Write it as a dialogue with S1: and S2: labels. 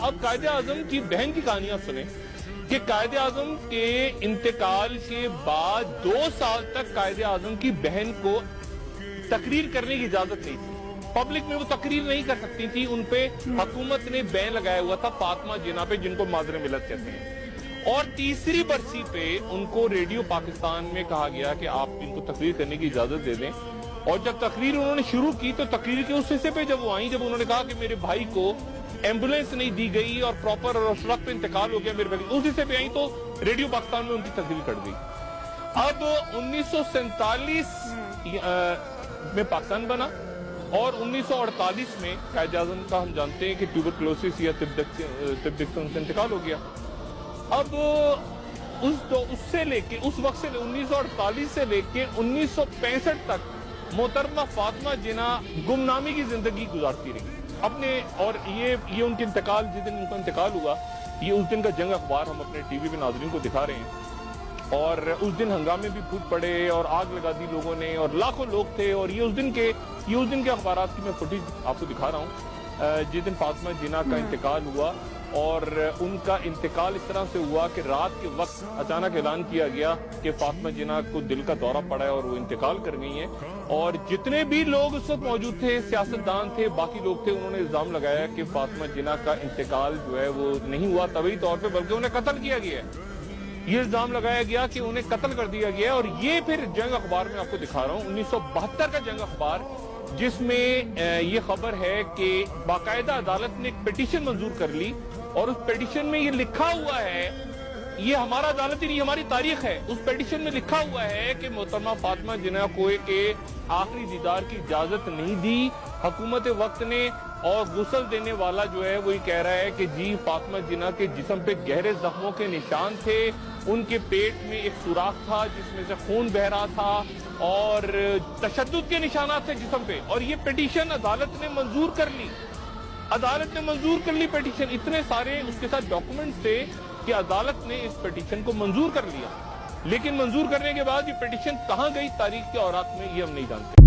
S1: اب قائد اعظم کی بہن کی کہانیاں سنیں کہ قائد اعظم کے انتقال کے بعد 2 سال تک قائد اعظم کی بہن کو تقریر کرنے کی اجازت نہیں تھی، پبلک میں وہ تقریر نہیں کر سکتی تھی، ان پہ حکومت نے بین لگایا ہوا تھا فاطمہ جناح پہ، جن کو مادر ملت کہتے ہیں۔ اور تیسری برسی پہ ان کو ریڈیو پاکستان میں کہا گیا کہ آپ ان کو تقریر کرنے کی اجازت دے دیں، اور جب تقریر انہوں نے شروع کی تو تقریر کے اس حصے پہ جب وہ آئیں، جب انہوں نے کہا کہ میرے بھائی کو ایمبولینس نہیں دی گئی اور پراپر اور اس وقت پہ انتقال ہو گیا میرے بھائی، اس حصے پہ آئیں تو ریڈیو پاکستان میں ان کی تقریر کٹ گئی۔ اب 1947 میں پاکستان بنا اور 1948 میں قائد اعظم کا ہم جانتے ہیں کہ ٹیوبرکلوسس یا تبدکسن سے انتقال ہو گیا۔ اب اس سے لے کے اس وقت سے 1948 سے لے کے 1965 تک محترمہ فاطمہ جناح گمنامی کی زندگی گزارتی رہی اپنے، اور یہ ان کے انتقال، جس دن ان کا انتقال ہوا، یہ اس دن کا جنگ اخبار ہم اپنے ٹی وی پہ ناظرین کو دکھا رہے ہیں، اور اس دن ہنگامے بھی پھوٹ پڑے اور آگ لگا دی لوگوں نے اور لاکھوں لوگ تھے، اور یہ اس دن کے اخبارات کی میں فوٹیج آپ کو دکھا رہا ہوں جس دن فاطمہ جناح کا انتقال ہوا۔ اور ان کا انتقال اس طرح سے ہوا کہ رات کے وقت اچانک اعلان کیا گیا کہ فاطمہ جناح کو دل کا دورہ پڑا ہے اور وہ انتقال کر گئی ہیں، اور جتنے بھی لوگ اس وقت موجود تھے، سیاستدان تھے، باقی لوگ تھے، انہوں نے الزام لگایا کہ فاطمہ جناح کا انتقال جو ہے وہ نہیں ہوا طبعی طور پہ، بلکہ انہیں قتل کیا گیا ہے۔ یہ الزام لگایا گیا کہ انہیں قتل کر دیا گیا، اور یہ پھر جنگ اخبار میں آپ کو دکھا رہا ہوں 1972 کا جنگ اخبار، جس میں یہ خبر ہے کہ باقاعدہ عدالت نے ایک پیٹیشن منظور کر لی، اور اس پیٹیشن میں یہ لکھا ہوا ہے، یہ ہمارا عدالت ہی نہیں، ہماری تاریخ ہے، اس پیٹیشن میں لکھا ہوا ہے کہ محترمہ فاطمہ جناح کو کے آخری دیدار کی اجازت نہیں دی حکومت وقت نے، اور غسل دینے والا جو ہے وہ یہ کہہ رہا ہے کہ جی فاطمہ جناح کے جسم پہ گہرے زخموں کے نشان تھے، ان کے پیٹ میں ایک سوراخ تھا جس میں سے خون بہ رہا تھا، اور تشدد کے نشانات تھے جسم پہ، اور یہ پیٹیشن عدالت نے منظور کر لی، عدالت نے منظور کر لی پیٹیشن، اتنے سارے اس کے ساتھ ڈاکومنٹس تھے کہ عدالت نے اس پیٹیشن کو منظور کر لیا، لیکن منظور کرنے کے بعد یہ پیٹیشن کہاں گئی تاریخ کے اوراق میں یہ ہم نہیں جانتے۔